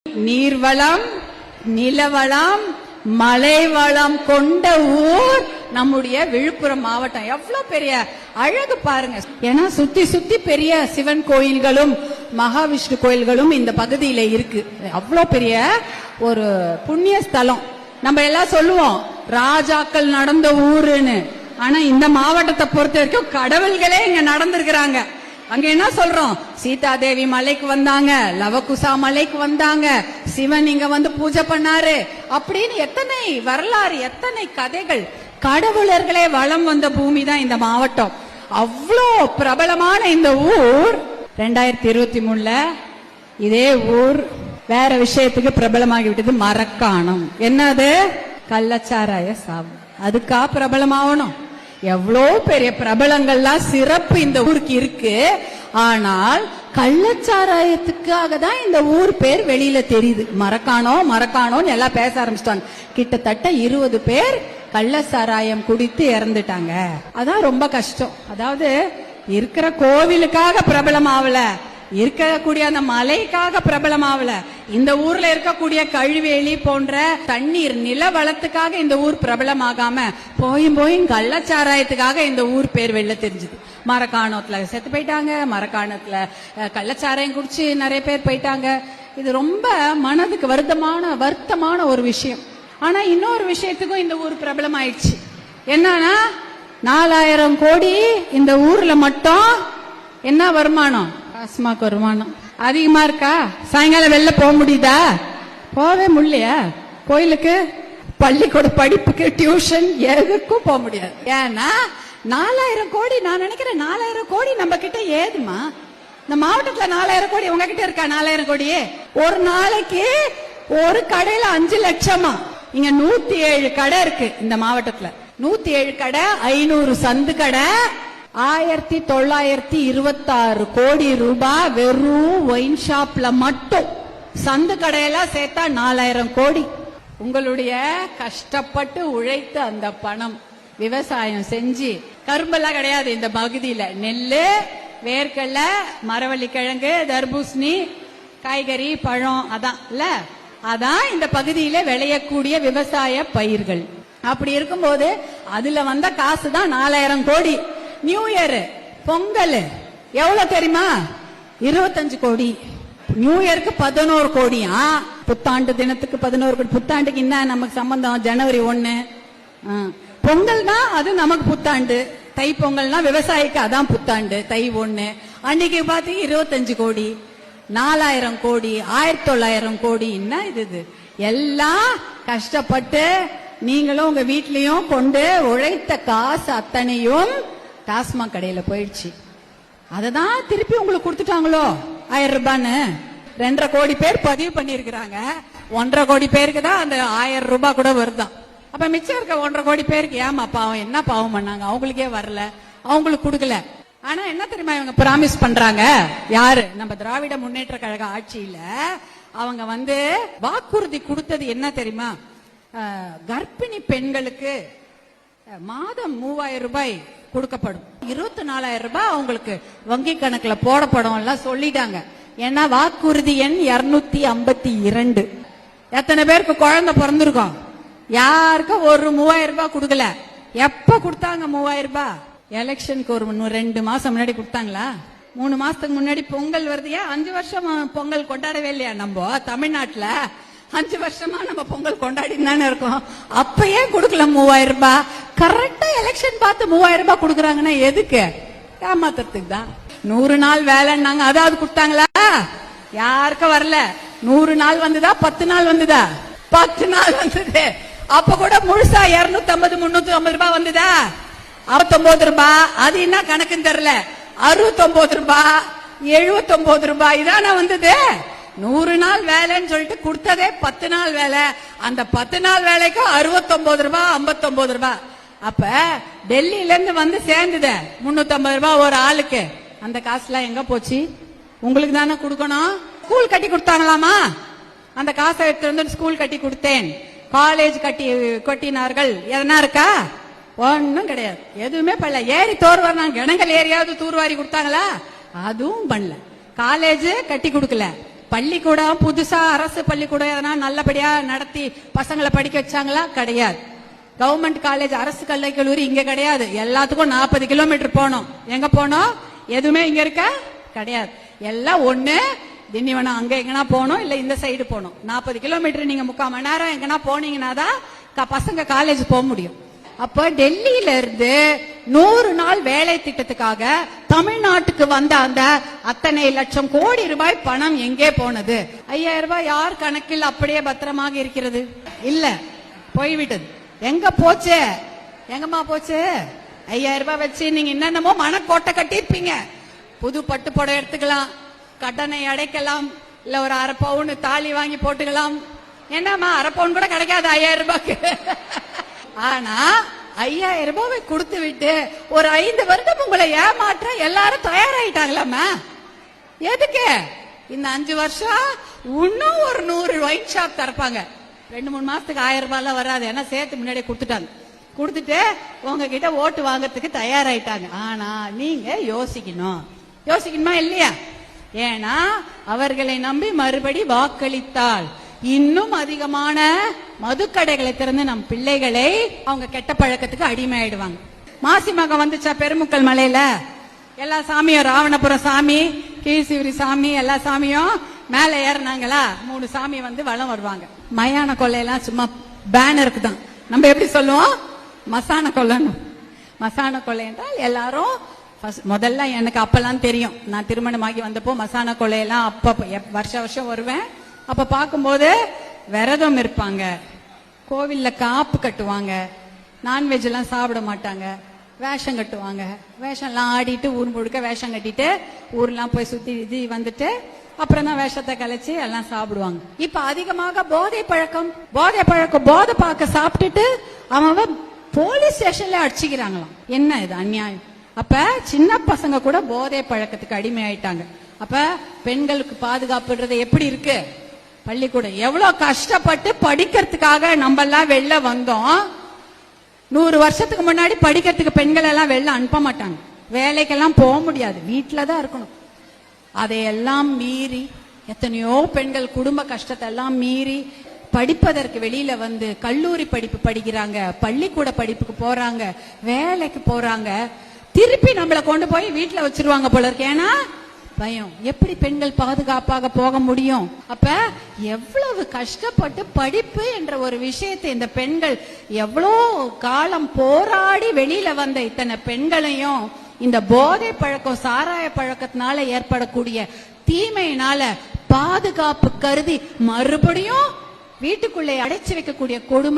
நீர்வளம், நிலவளம், மலை வளம் கொண்ட ஊர் நம்முடைய விழுப்புரம் மாவட்டம். எவ்வளவு பெரிய அழகு பாருங்க. ஏன்னா சுத்தி சுத்தி பெரிய சிவன் கோயில்களும் மகாவிஷ்ணு கோயில்களும் இந்த பகுதியில இருக்கு. அவ்வளவு பெரிய ஒரு புண்ணிய ஸ்தலம். நம்ம எல்லாம் சொல்லுவோம் ராஜாக்கள் நடந்த ஊருன்னு. ஆனா இந்த மாவட்டத்தை பொறுத்த வரைக்கும் கடவுள்களே இங்க நடந்திருக்கிறாங்க. அங்க என்ன சொல்றோம், சீதாதேவி மலைக்கு வந்தாங்க, லவகுசா மலைக்கு வந்தாங்க, சிவன் இங்க வந்து பூஜை பண்ணாரு அப்படின்னு எத்தனை வரலாறு, எத்தனை கதைகள். கடவுளர்களே வளம் வந்த பூமி தான் இந்த மாவட்டம். அவ்வளோ பிரபலமான இந்த ஊர் 2023ல இதே ஊர் வேற விஷயத்துக்கு பிரபலமாகி விட்டது. மரக்காணம். என்னது? கள்ளச்சாராய சாவு. அதுக்கா பிரபலமாகணும்? எவ்வளோ பெரிய பிரபலங்கள்லாம் சிறப்பு இந்த ஊருக்கு இருக்கு. ஆனால் கள்ளச்சாராயத்துக்காக தான் இந்த ஊர் பேர் வெளியில தெரியுது. மரக்காணம் மரக்காணோன்னு எல்லாம் பேச ஆரம்பிச்சிட்டாங்க. கிட்டத்தட்ட 20 பேர் கள்ளச்சாராயம் குடித்து இறந்துட்டாங்க. அதான் ரொம்ப கஷ்டம். அதாவது இருக்கிற கோவிலுக்காக பிரபலம் ஆகல, இருக்கக்கூடிய அந்த மலைக்காக பிரபலம் ஆகல, இந்த ஊர்ல இருக்கக்கூடிய கழிவேலி போன்ற தண்ணீர் நில வளத்துக்காக இந்த ஊர் பிரபலம் ஆகாம போயும் கள்ளச்சாராயத்துக்காக இந்த ஊர் பேர் வெளில தெரிஞ்சது. மரக்காணத்துல செத்து போயிட்டாங்க, மரக்காணத்துல கள்ளச்சாராயம் குடிச்சு நிறைய பேர் போயிட்டாங்க. இது ரொம்ப மனதுக்கு வருத்தமான ஒரு விஷயம். ஆனா இன்னொரு விஷயத்துக்கும் இந்த ஊர் பிரபலம் ஆயிடுச்சு. என்னன்னா 4000 கோடி இந்த ஊர்ல மட்டும் என்ன வருமானம்? டாஸ்மாக் வருமானம் அதிகமா இருக்கா? சாயங்காலம் வெளில போக முடியுதா? போவே முடியலையா? கோயிலுக்கு, பள்ளிக்கூட படிப்புக்கு, டியூஷன் எதுக்கும் போக முடியாது. ஏன்னா 4000 கோடி. நான் நினைக்கிறேன் 4000 கோடி நம்ம கிட்ட ஏதுமா? இந்த மாவட்டத்துல 4000 கோடி உங்ககிட்ட இருக்கா? 4000 கோடி ஒரு நாளைக்கு ஒரு கடையில 5 லட்சமா? இங்க 107 கடை இருக்கு இந்த மாவட்டத்துல. 107 கடை, 500 சந்து கடை, 1926 கோடி ரூபாய் வெறும் ஒயின் ஷாப்ல மட்டும். சந்து கடையெல்லாம் சேர்த்தா 4000 கோடி. உங்களுடைய கஷ்டப்பட்டு உழைத்து அந்த பணம் விவசாயம் செஞ்சு, கரும்பெல்லாம் கிடையாது இந்த பகுதியில, நெல்லு, வேர்க்கடலை, மரவள்ளி கிழங்கு, தர்பூசணி, காய்கறி, பழம், அதான் இல்ல, அதான் இந்த பகுதியில விளையக்கூடிய விவசாய பயிர்கள். அப்படி இருக்கும்போது அதுல வந்த காசு தான் 4000 கோடி. நியூ இயர், பொங்கல் எவ்வளவு தெரியுமா? 25 கோடி. நியூ இயருக்கு 11 கோடியா? புத்தாண்டு தினத்துக்கு 11 கோடி. புத்தாண்டுக்கு என்ன நமக்கு சம்பந்தம்? ஜனவரி 1. பொங்கல்னா அது நமக்கு புத்தாண்டு. தை பொங்கல்னா விவசாயிக்கு அதான் புத்தாண்டு. தை 1 அன்னைக்கு பாத்தீங்க 25 கோடி. 4000 கோடி, 1900 கோடி. என்ன இது? எல்லாம் கஷ்டப்பட்டு நீங்களும் உங்க வீட்லயும் கொண்டு உழைத்த காசு அத்தனையும் டாஸ்மாக் கடையில போயிடுச்சு. அததான் திருப்பி உங்களுக்கு கொடுத்துட்டாங்களோ 1000 ரூபான்னு. 2.5 கோடி பேர் பதிவு பண்ணிருக்கிறாங்க. 1.5 கோடி பேருக்கு தான் அந்த 1000 ரூபாய் கூட வருதான். அப்ப மிச்சம் இருக்க 1.5 கோடி பேருக்கு ஏமா பாவம்? என்ன பாவம் பண்ணாங்க? அவங்களுக்கே வரல, அவங்களுக்கு கொடுக்கல. ஆனா என்ன தெரியுமா இவங்க பிராமிஸ் பண்றாங்க? யாரு? நம்ம திராவிட முன்னேற்ற கழக ஆட்சியில அவங்க வாக்குறுதி கொடுத்தது என்ன தெரியுமா? கர்ப்பிணி பெண்களுக்கு மாதம் 3000 ரூபாய் கொடுக்கப்படும். 24,000 ரூபாய் அவங்களுக்கு வங்கி கணக்குல போடப்படும் எல்லாம் சொல்லிட்டாங்க. ஏன்னா வாக்குறுதி எண் 252. எத்தனை பேருக்கு குழந்தை பிறந்திருக்கோம்? யாருக்கும் ஒரு 3000 ரூபாய் கொடுக்கல. எப்ப கொடுத்தாங்க 3000 ரூபாய்? எலெக்ஷனுக்கு ஒரு 2 மாசம் முன்னாடி கொடுத்தாங்களா? 3 மாசத்துக்கு முன்னாடி பொங்கல் வருது. ஏன் 5 வருஷம் பொங்கல் கொண்டாடவே இல்லையா? நம்ம தமிழ்நாட்டுல 5 வருஷமா நம்ம பொங்கல் கொண்டாடி தானே இருக்கோம். அப்ப ஏன் கொடுக்கல 3000 ரூபாய்? கரெக்டா எலெக்ஷன் பார்த்து 3000 ரூபாய் கொடுக்கறாங்கன்னா எதுக்கு? ஏமாத்துறதுக்கு தான். 100 நாள் வேலைன்னாங்க, அதாவது கொடுத்தாங்களா? யாருக்கும் வரல. 100 நாள் வந்துதா? 10 நாள் வந்துதா? 10 நாள் வந்தது. அப்ப கூட முழுசா 250 350 ரூபாய் வந்துதா? 69 ரூபாய். அது என்ன கணக்குன்னு தெரியல. 69 ரூபாய், 79 ரூபாய் இதான வந்தது. 100 நாள் வேலைன்னு சொல்லிட்டு கொடுத்ததே 10 நாள் வேலை. அந்த 10 நாள் வேலைக்கு 69 ரூபாய், 59 ரூபாய். அப்ப டெல்லியில இருந்து சேர்ந்தது 350 ரூபாய் ஒரு ஆளுக்கு. அந்த காசுலாம் எங்க போச்சு? உங்களுக்கு தானே கொடுக்கணும். ஸ்கூல் கட்டி கொடுத்தாங்களாமா? அந்த காசை எடுத்து வந்து ஸ்கூல் கட்டி கொடுத்தேன், காலேஜ் கட்டினார்கள். எதனா இருக்கா? ஒன்னும் கிடையாது. எதுவுமே பண்ணல. ஏறி தோறுவார் கிணங்கள் ஏரியாவது தூர்வாரி கொடுத்தாங்களா? அதுவும் பண்ணல. காலேஜ் கட்டி கொடுக்கல, பள்ளிக்கூடம் புதுசா அரசு பள்ளிக்கூடம் எதனா நல்லபடியா நடத்தி பசங்களை படிக்க வச்சாங்களா? கிடையாது. கவர்மெண்ட் காலேஜ், அரசு கல்லூரி இங்க கிடையாது. எல்லாத்துக்கும் 40 கிலோமீட்டர் போனோம். எங்க போனோம்? எதுவுமே இங்க இருக்க கிடையாது. எல்லாம் ஒண்ணு திண்டிவனம் அங்க எங்கன்னா போனோம், இல்ல இந்த சைடு போனோம். 40 கிலோமீட்டர் நீங்க 3/4 மணி நேரம் எங்கன்னா போனீங்கன்னா தான் பசங்க காலேஜ் போக முடியும். அப்ப டெல்லியில இருந்து 100 நாள் வேலை திட்டத்துக்காக தமிழ்நாட்டுக்கு வந்த அந்த அத்தனை லட்சம் கோடி ரூபாய் பணம் எங்கே போனது? 5000 ரூபாய் யார் கணக்கில் அப்படியே பத்திரமாக இருக்கிறது? இல்ல, போய்விட்டது. எங்க போச்சு? எங்கம்மா போச்சு? 5000 ரூபாய் வச்சு நீங்க என்னென்னமோ மனக்கோட்டை கட்டிருப்பீங்க. புது பட்டு புடவை எடுத்துக்கலாம், கடனை அடைக்கலாம், இல்ல ஒரு 1/2 பவுன் தாலி வாங்கி போட்டுக்கலாம். என்னம்மா 1/2 பவுன் கூட கிடைக்காது 5000 ரூபாய்க்கு. ஆனா 5000 ரூபாவை கொடுத்து விட்டு ஒரு 5 வருடம் உங்களை ஏமாற்ற எல்லாரும் தயாராயிட்டாங்களாமா? எதுக்கு? இந்த 5 வருஷம் இன்னும் ஒரு 100 ஒயின் ஷாப் திறப்பாங்க. 2-3 மாசத்துக்கு 1000 ரூபாய் வராது, ஏன்னா சேர்த்து முன்னாடியே கொடுத்துட்டாங்க. கொடுத்துட்டு உங்ககிட்ட ஓட்டு வாங்கறதுக்கு தயாராயிட்டாங்க. ஆனா நீங்க யோசிக்கணுமா இல்லையா? ஏன்னா அவர்களை நம்பி மறுபடி வாக்களித்தால் இன்னும் அதிகமான மதுக்கடைகளை திறந்து நம் பிள்ளைகளை அவங்க கெட்ட பழக்கத்துக்கு அடிமையாயிடுவாங்க. மாசி மகம் வந்துச்சா பெருமுக்கல் மலையில? எல்லா சாமியும், ராவணபுரம் சாமி, கீழ்சிவரி சாமி, எல்லா சாமியும் மேல ஏறினாங்களா? 3 சாமி வந்து வளம் வருவாங்க. மயான கொள்ளையெல்லாம் சும்மா பேனருக்கு தான். நம்ம எப்படி சொல்லுவோம்? மசான கொள்ளைன்னு. மசான கொள்ளை என்றால் எல்லாரும் முதல்ல எனக்கு அப்பெல்லாம் தெரியும். நான் திருமணமாகி வந்தப்போ மசான கொள்ளையெல்லாம் அப்ப வருஷம் வருவேன். அப்ப பார்க்கும்போது விரதம் இருப்பாங்க, கோவில்ல காப்பு கட்டுவாங்க, நான்வெஜ் எல்லாம் சாப்பிட மாட்டாங்க, வேஷம் கட்டுவாங்க. வேஷம் எல்லாம் ஆடிட்டு ஊர் முழுக்க வேஷம் கட்டிட்டு ஊர்லாம் போய் சுத்தி வந்துட்டு அப்புறம் தான் வேஷத்தை கலைச்சு எல்லாம் சாப்பிடுவாங்க. இப்ப அதிகமாக போதை பழக்கம் போதை பாக்க சாப்பிட்டுட்டு அவன் போலீஸ் ஸ்டேஷன்ல அடிச்சுக்கிறாங்களாம். என்ன இது அநியாயம்? அப்ப சின்ன பசங்க கூட போதை பழக்கத்துக்கு அடிமை ஆயிட்டாங்க. அப்ப பெண்களுக்கு பாதுகாப்புன்றது எப்படி இருக்கு? பள்ளிக்கூடம் எவ்வளவு கஷ்டப்பட்டு படிக்கிறதுக்காக நம்ம எல்லாம் வெளில வந்தோம். 100 வருஷத்துக்கு முன்னாடி படிக்கிறதுக்கு பெண்கள் எல்லாம் வெளில அனுப்ப மாட்டாங்க. வேலைக்கெல்லாம் போக முடியாது, வீட்டுலதான் இருக்கணும். அதையெல்லாம் மீறி எத்தனையோ பெண்கள் குடும்ப கஷ்டத்தை எல்லாம் மீறி படிப்பதற்கு வெளியில வந்து கல்லூரி படிப்பு படிக்கிறாங்க, பள்ளிக்கூட படிப்புக்கு போறாங்க, வேலைக்கு போறாங்க. திருப்பி நம்மளை கொண்டு போய் வீட்டுல வச்சிருவாங்க போல இருக்கு. ஏன்னா பயம். எப்படி பெண்கள் பாதுகாப்பாக போக முடியும்? அப்ப எவ்வளவு கஷ்டப்பட்டு படிப்பு என்ற ஒரு விஷயத்தை இந்த பெண்கள் எவ்வளோ காலம் போராடி வெளியில வந்த இத்தனை பெண்களையும் இந்த போதை பழக்கம், சாராய பழக்கத்தினால ஏற்படக்கூடிய தீமையினால பாதுகாப்பு கருதி மறுபடியும் வீட்டுக்குள்ளே அடைச்சு வைக்கக்கூடிய கொடுமை